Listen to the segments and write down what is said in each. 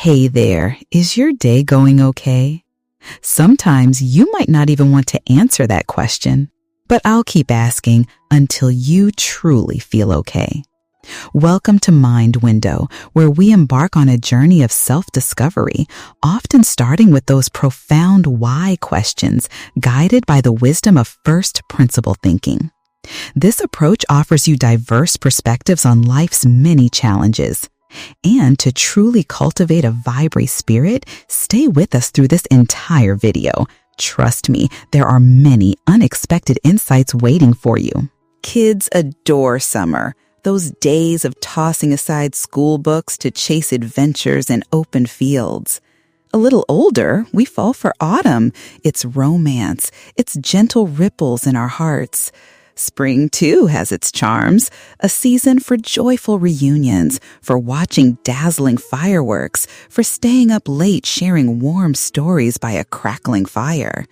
Hey there, is your day going okay? Sometimes you might not even want to answer that question, but I'll keep asking until you truly feel okay. Welcome to Mind Window, where we embark on a journey of self-discovery, often starting with those profound why questions guided by the wisdom of first principle thinking. This approach offers you diverse perspectives on life's many challenges. And to truly cultivate a vibrant spirit, stay with us through this entire video. Trust me, there are many unexpected insights waiting for you. Kids adore summer, those days of tossing aside school books to chase adventures in open fields. A little older, we fall for autumn, its romance, its gentle ripples in our hearts. Spring, too, has its charms, a season for joyful reunions, for watching dazzling fireworks, for staying up late sharing warm stories by a crackling fire.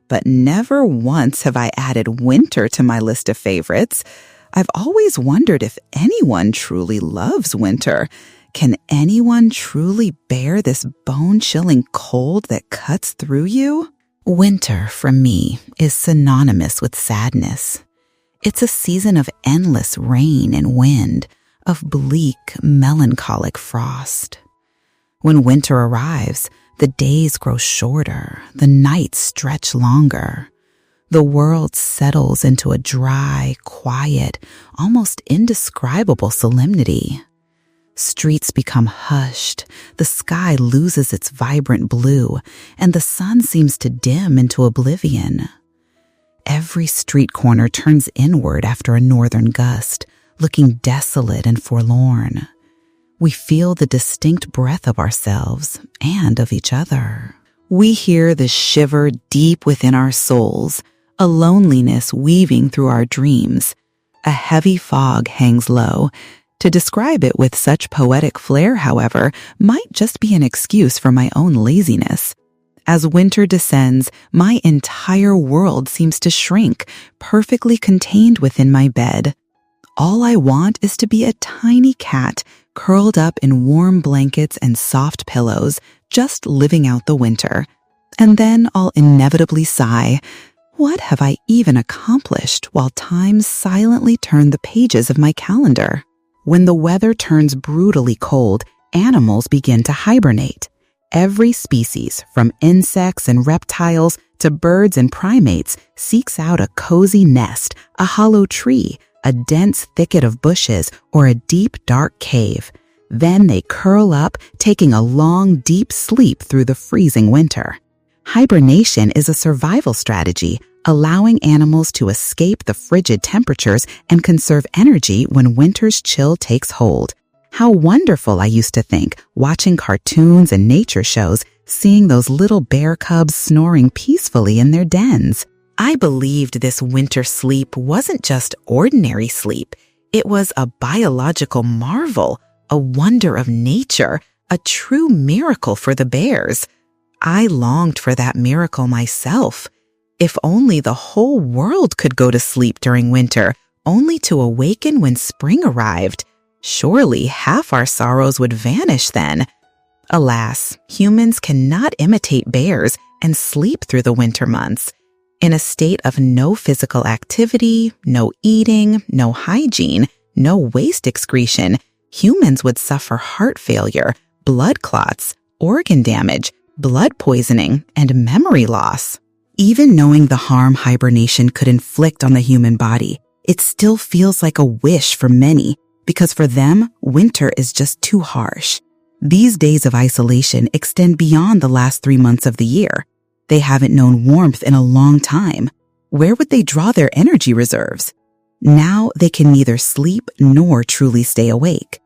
But never once have I added winter to my list of favorites. I've always wondered if anyone truly loves winter. Can anyone truly bear this bone-chilling cold that cuts through you? Winter, for me, is synonymous with sadness. It's a season of endless rain and wind, of bleak, melancholic frost. When winter arrives, the days grow shorter, the nights stretch longer. The world settles into a dry, quiet, almost indescribable solemnity. Streets become hushed, the sky loses its vibrant blue, and the sun seems to dim into oblivion. Every street corner turns inward after a northern gust, looking desolate and forlorn. We feel the distinct breath of ourselves and of each other. We hear the shiver deep within our souls, a loneliness weaving through our dreams. A heavy fog hangs low. To describe it with such poetic flair, however, might just be an excuse for my own laziness. As winter descends, my entire world seems to shrink, perfectly contained within my bed. All I want is to be a tiny cat curled up in warm blankets and soft pillows, just living out the winter. And then I'll inevitably sigh, what have I even accomplished, while time silently turned the pages of my calendar? When the weather turns brutally cold, animals begin to hibernate. Every species, from insects and reptiles to birds and primates, seeks out a cozy nest, a hollow tree, a dense thicket of bushes, or a deep, dark cave. Then they curl up, taking a long, deep sleep through the freezing winter. Hibernation is a survival strategy, allowing animals to escape the frigid temperatures and conserve energy when winter's chill takes hold. How wonderful, I used to think, watching cartoons and nature shows, seeing those little bear cubs snoring peacefully in their dens. I believed this winter sleep wasn't just ordinary sleep. It was a biological marvel, a wonder of nature, a true miracle for the bears. I longed for that miracle myself. If only the whole world could go to sleep during winter, only to awaken when spring arrived. Surely half our sorrows would vanish then. Alas, humans cannot imitate bears and sleep through the winter months. In a state of no physical activity, no eating, no hygiene, no waste excretion, humans would suffer heart failure, blood clots, organ damage, blood poisoning, and memory loss. Even knowing the harm hibernation could inflict on the human body, it still feels like a wish for many, because for them, winter is just too harsh. These days of isolation extend beyond the last 3 months of the year. They haven't known warmth in a long time. Where would they draw their energy reserves? Now they can neither sleep nor truly stay awake.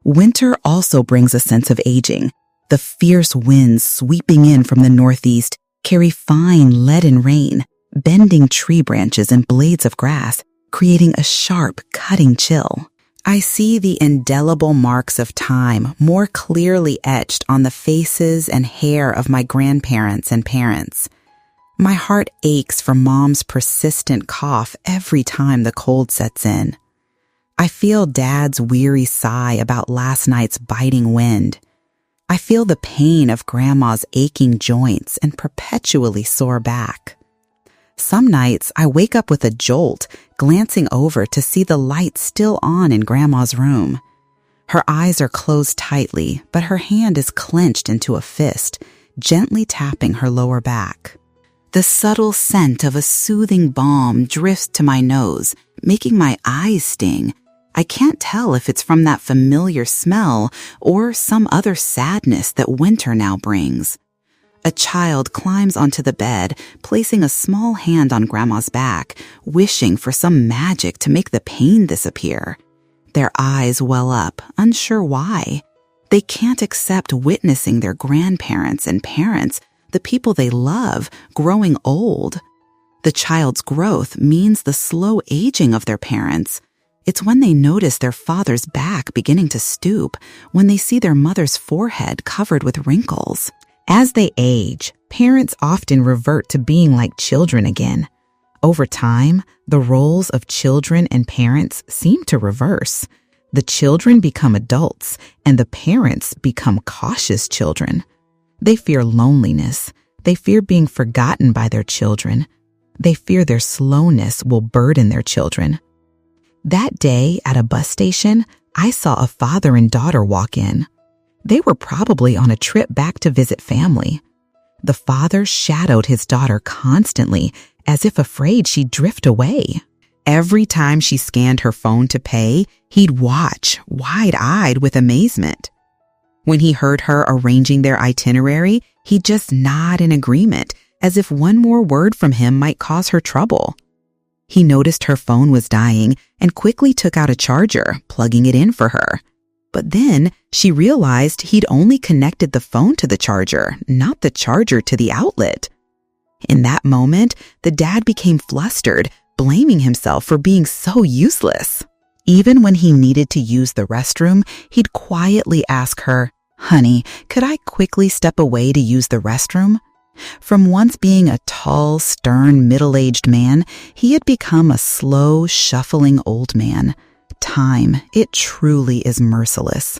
Winter also brings a sense of aging. The fierce winds sweeping in from the northeast carry fine leaden rain, bending tree branches and blades of grass, creating a sharp, cutting chill. I see the indelible marks of time more clearly etched on the faces and hair of my grandparents and parents. My heart aches for Mom's persistent cough every time the cold sets in. I feel Dad's weary sigh about last night's biting wind. I feel the pain of Grandma's aching joints and perpetually sore back. Some nights I wake up with a jolt, glancing over to see the light still on in Grandma's room. Her eyes are closed tightly, but her hand is clenched into a fist, gently tapping her lower back. The subtle scent of a soothing balm drifts to my nose, making my eyes sting. I can't tell if it's from that familiar smell or some other sadness that winter now brings. A child climbs onto the bed, placing a small hand on Grandma's back, wishing for some magic to make the pain disappear. Their eyes well up, unsure why. They can't accept witnessing their grandparents and parents, the people they love, growing old. The child's growth means the slow aging of their parents. It's when they notice their father's back beginning to stoop, when they see their mother's forehead covered with wrinkles. As they age, parents often revert to being like children again. Over time, the roles of children and parents seem to reverse. The children become adults, and the parents become cautious children. They fear loneliness. They fear being forgotten by their children. They fear their slowness will burden their children. That day at a bus station, I saw a father and daughter walk in. They were probably on a trip back to visit family. The father shadowed his daughter constantly, as if afraid she'd drift away. Every time she scanned her phone to pay, he'd watch, wide-eyed with amazement. When he heard her arranging their itinerary, he'd just nod in agreement, as if one more word from him might cause her trouble. He noticed her phone was dying and quickly took out a charger, plugging it in for her. But then she realized he'd only connected the phone to the charger, not the charger to the outlet. In that moment, the dad became flustered, blaming himself for being so useless. Even when he needed to use the restroom, he'd quietly ask her, "Honey, could I quickly step away to use the restroom?" From once being a tall, stern, middle-aged man, he had become a slow, shuffling old man. Time, it truly is merciless.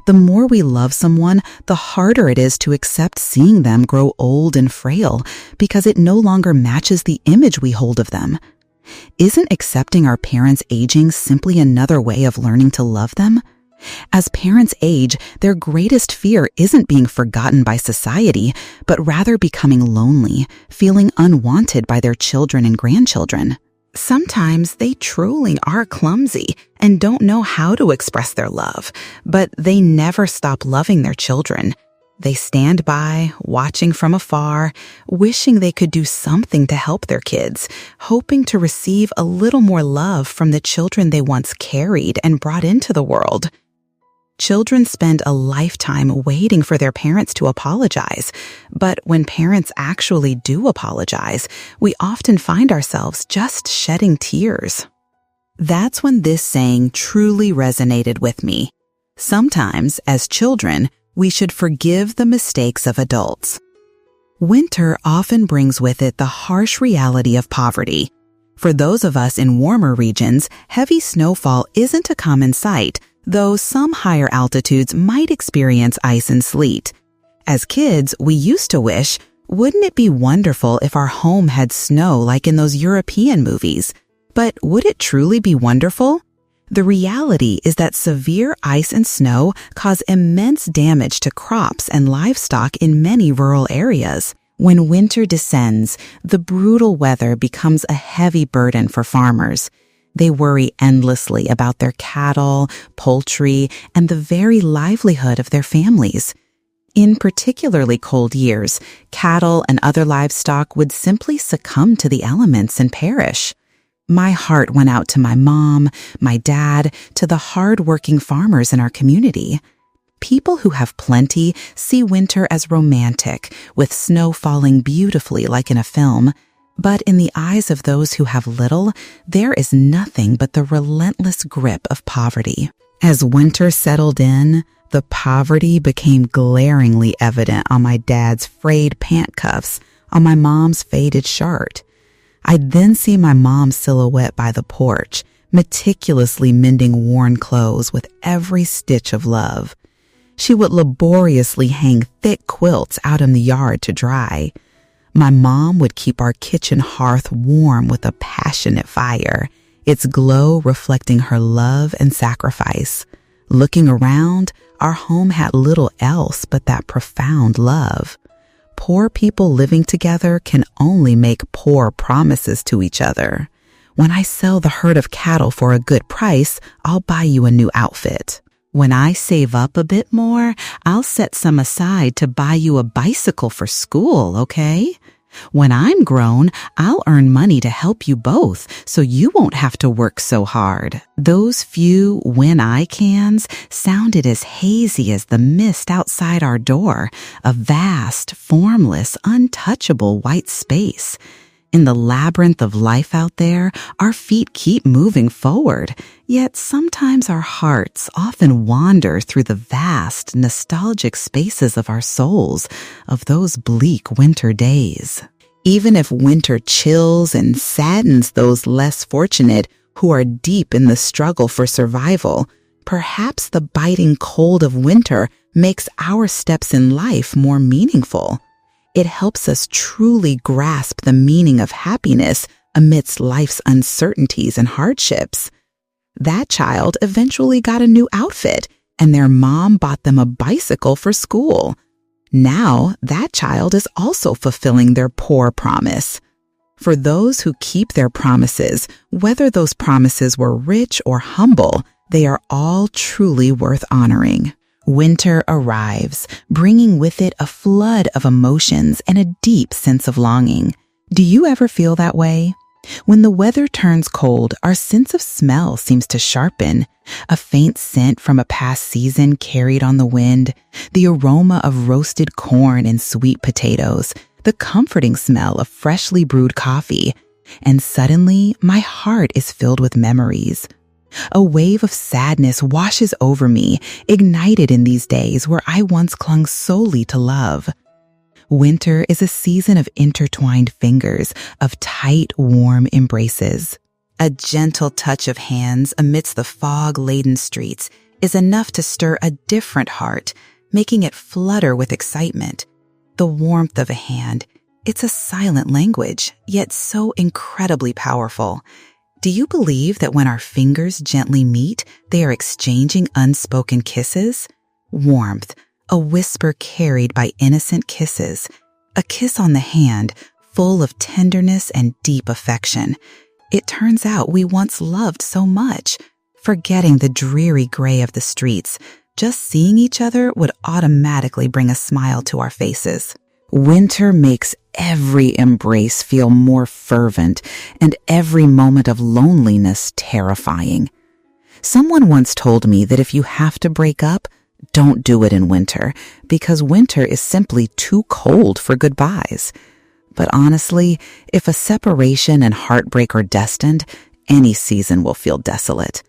The more we love someone, the harder it is to accept seeing them grow old and frail because it no longer matches the image we hold of them. Isn't accepting our parents' aging simply another way of learning to love them? As parents age, their greatest fear isn't being forgotten by society, but rather becoming lonely, feeling unwanted by their children and grandchildren. Sometimes they truly are clumsy and don't know how to express their love, but they never stop loving their children. They stand by, watching from afar, wishing they could do something to help their kids, hoping to receive a little more love from the children they once carried and brought into the world. Children spend a lifetime waiting for their parents to apologize, but when parents actually do apologize, we often find ourselves just shedding tears. That's when this saying truly resonated with me. Sometimes, as children, we should forgive the mistakes of adults. Winter often brings with it the harsh reality of poverty. For those of us in warmer regions, heavy snowfall isn't a common sight, though some higher altitudes might experience ice and sleet. As kids, we used to wish, wouldn't it be wonderful if our home had snow like in those European movies? But would it truly be wonderful? The reality is that severe ice and snow cause immense damage to crops and livestock in many rural areas. When winter descends, the brutal weather becomes a heavy burden for farmers. They worry endlessly about their cattle, poultry, and the very livelihood of their families. In particularly cold years, cattle and other livestock would simply succumb to the elements and perish. My heart went out to my mom, my dad, to the hard-working farmers in our community. People who have plenty see winter as romantic, with snow falling beautifully like in a film. But in the eyes of those who have little, there is nothing but the relentless grip of poverty. As winter settled in, the poverty became glaringly evident on my dad's frayed pant cuffs, on my mom's faded shirt. I'd then see my mom's silhouette by the porch, meticulously mending worn clothes with every stitch of love. She would laboriously hang thick quilts out in the yard to dry. My mom would keep our kitchen hearth warm with a passionate fire, its glow reflecting her love and sacrifice. Looking around, our home had little else but that profound love. Poor people living together can only make poor promises to each other. When I sell the herd of cattle for a good price, I'll buy you a new outfit. When I save up a bit more, I'll set some aside to buy you a bicycle for school, okay? When I'm grown, I'll earn money to help you both so you won't have to work so hard. Those few when I cans sounded as hazy as the mist outside our door, a vast, formless, untouchable white space. In the labyrinth of life out there, our feet keep moving forward, yet sometimes our hearts often wander through the vast, nostalgic spaces of our souls of those bleak winter days. Even if winter chills and saddens those less fortunate who are deep in the struggle for survival, perhaps the biting cold of winter makes our steps in life more meaningful. It helps us truly grasp the meaning of happiness amidst life's uncertainties and hardships. That child eventually got a new outfit, and their mom bought them a bicycle for school. Now, that child is also fulfilling their poor promise. For those who keep their promises, whether those promises were rich or humble, they are all truly worth honoring. Winter arrives, bringing with it a flood of emotions and a deep sense of longing. Do you ever feel that way? When the weather turns cold, our sense of smell seems to sharpen. A faint scent from a past season carried on the wind, the aroma of roasted corn and sweet potatoes, the comforting smell of freshly brewed coffee. And suddenly, my heart is filled with memories. A wave of sadness washes over me, ignited in these days where I once clung solely to love. Winter is a season of intertwined fingers, of tight, warm embraces. A gentle touch of hands amidst the fog-laden streets is enough to stir a different heart, making it flutter with excitement. The warmth of a hand, it's a silent language, yet so incredibly powerful. Do you believe that when our fingers gently meet, they are exchanging unspoken kisses? Warmth, a whisper carried by innocent kisses, a kiss on the hand full of tenderness and deep affection. It turns out we once loved so much. Forgetting the dreary gray of the streets, just seeing each other would automatically bring a smile to our faces. Winter makes every embrace feel more fervent and every moment of loneliness terrifying. Someone once told me that if you have to break up, don't do it in winter because winter is simply too cold for goodbyes. But honestly, if a separation and heartbreak are destined, any season will feel desolate.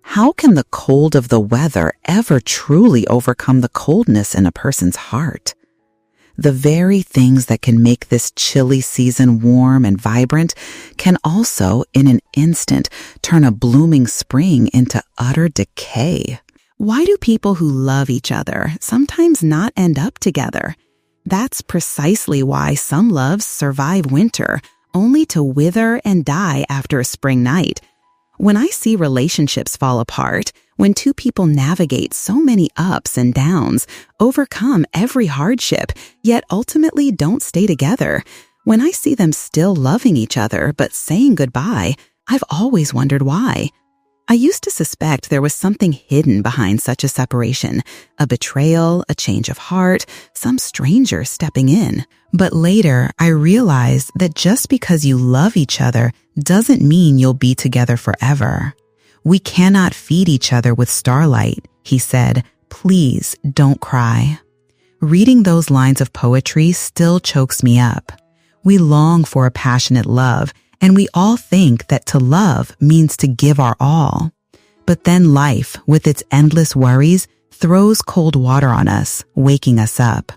How can the cold of the weather ever truly overcome the coldness in a person's heart? The very things that can make this chilly season warm and vibrant can also, in an instant, turn a blooming spring into utter decay. Why do people who love each other sometimes not end up together? That's precisely why some loves survive winter, only to wither and die after a spring night. When I see relationships fall apart, when two people navigate so many ups and downs, overcome every hardship, yet ultimately don't stay together, when I see them still loving each other but saying goodbye, I've always wondered why. I used to suspect there was something hidden behind such a separation, a betrayal, a change of heart, some stranger stepping in. But later, I realized that just because you love each other doesn't mean you'll be together forever. We cannot feed each other with starlight, he said. Please don't cry. Reading those lines of poetry still chokes me up. We long for a passionate love, and we all think that to love means to give our all. But then life, with its endless worries, throws cold water on us, waking us up.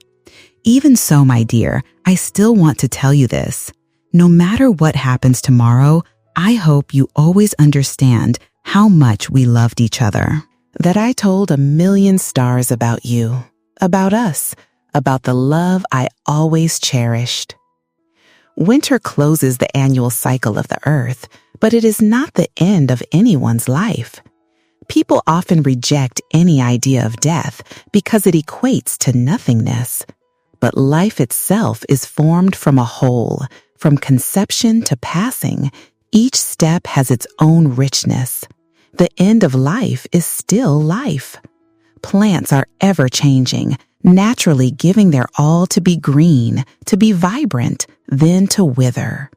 Even so, my dear, I still want to tell you this. No matter what happens tomorrow, I hope you always understand how much we loved each other. that I told a million stars about you, about us, about the love I always cherished. Winter closes the annual cycle of the earth, but it is not the end of anyone's life. People often reject any idea of death because it equates to nothingness. But life itself is formed from a whole, from conception to passing. Each step has its own richness. The end of life is still life. Plants are ever-changing, naturally giving their all to be green, to be vibrant, then to wither.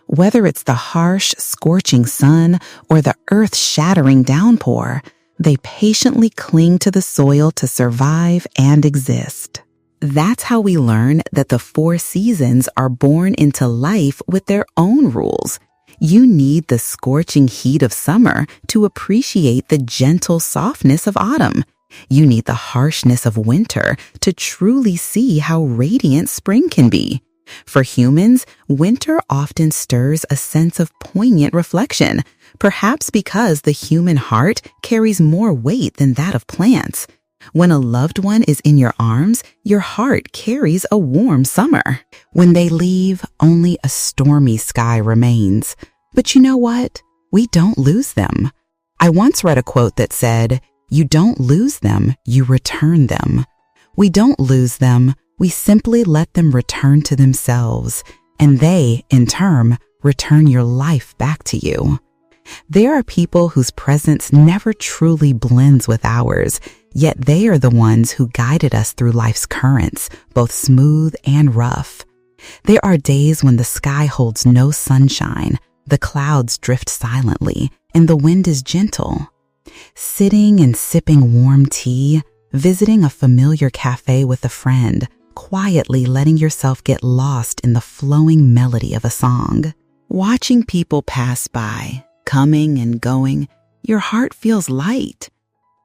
Whether it's the harsh, scorching sun or the earth-shattering downpour, they patiently cling to the soil to survive and exist. That's how we learn that the 4 seasons are born into life with their own rules. You need the scorching heat of summer to appreciate the gentle softness of autumn. You need the harshness of winter to truly see how radiant spring can be. For humans, winter often stirs a sense of poignant reflection, perhaps because the human heart carries more weight than that of plants. When a loved one is in your arms, your heart carries a warm summer. When they leave, only a stormy sky remains. But you know what? We don't lose them. I once read a quote that said, "You don't lose them, you return them." We don't lose them, we simply let them return to themselves, and they, in turn, return your life back to you. There are people whose presence never truly blends with ours, yet they are the ones who guided us through life's currents, both smooth and rough. There are days when the sky holds no sunshine, the clouds drift silently, and the wind is gentle. Sitting and sipping warm tea, visiting a familiar cafe with a friend, quietly letting yourself get lost in the flowing melody of a song. Watching people pass by, coming and going, your heart feels light.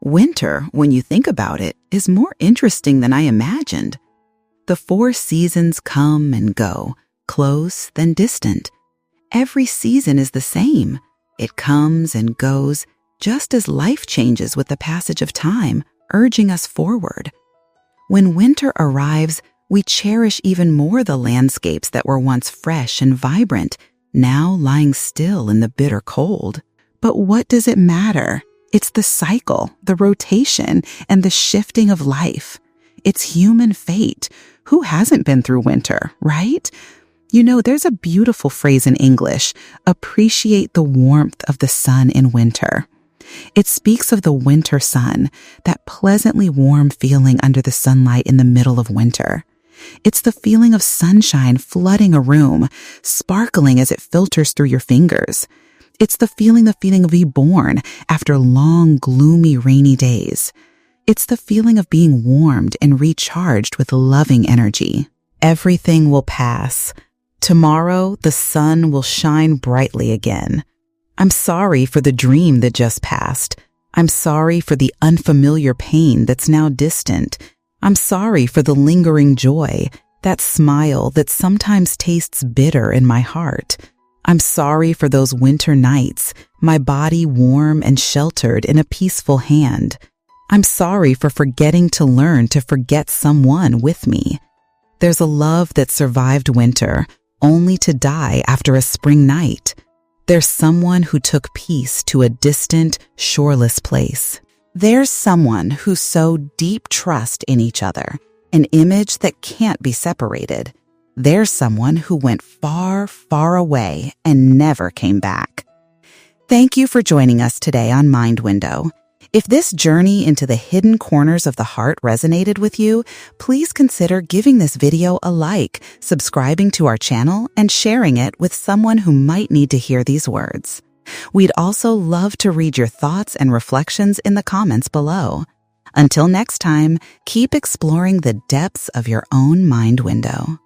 Winter, when you think about it, is more interesting than I imagined. The 4 seasons come and go, close then distant. Every season is the same. It comes and goes, just as life changes with the passage of time, urging us forward. When winter arrives, we cherish even more the landscapes that were once fresh and vibrant, now lying still in the bitter cold. But what does it matter? It's the cycle, the rotation, and the shifting of life. It's human fate. Who hasn't been through winter, right? You know, there's a beautiful phrase in English, appreciate the warmth of the sun in winter. It speaks of the winter sun, that pleasantly warm feeling under the sunlight in the middle of winter. It's the feeling of sunshine flooding a room, sparkling as it filters through your fingers. It's the feeling of being reborn after long, gloomy, rainy days. It's the feeling of being warmed and recharged with loving energy. Everything will pass. Tomorrow, the sun will shine brightly again. I'm sorry for the dream that just passed. I'm sorry for the unfamiliar pain that's now distant. I'm sorry for the lingering joy, that smile that sometimes tastes bitter in my heart. I'm sorry for those winter nights, my body warm and sheltered in a peaceful hand. I'm sorry for forgetting to learn to forget someone with me. There's a love that survived winter, only to die after a spring night. There's someone who took peace to a distant, shoreless place. There's someone who sowed deep trust in each other, an image that can't be separated. There's someone who went far, far away and never came back. Thank you for joining us today on Mind Window. If this journey into the hidden corners of the heart resonated with you, please consider giving this video a like, subscribing to our channel, and sharing it with someone who might need to hear these words. We'd also love to read your thoughts and reflections in the comments below. Until next time, keep exploring the depths of your own mind window.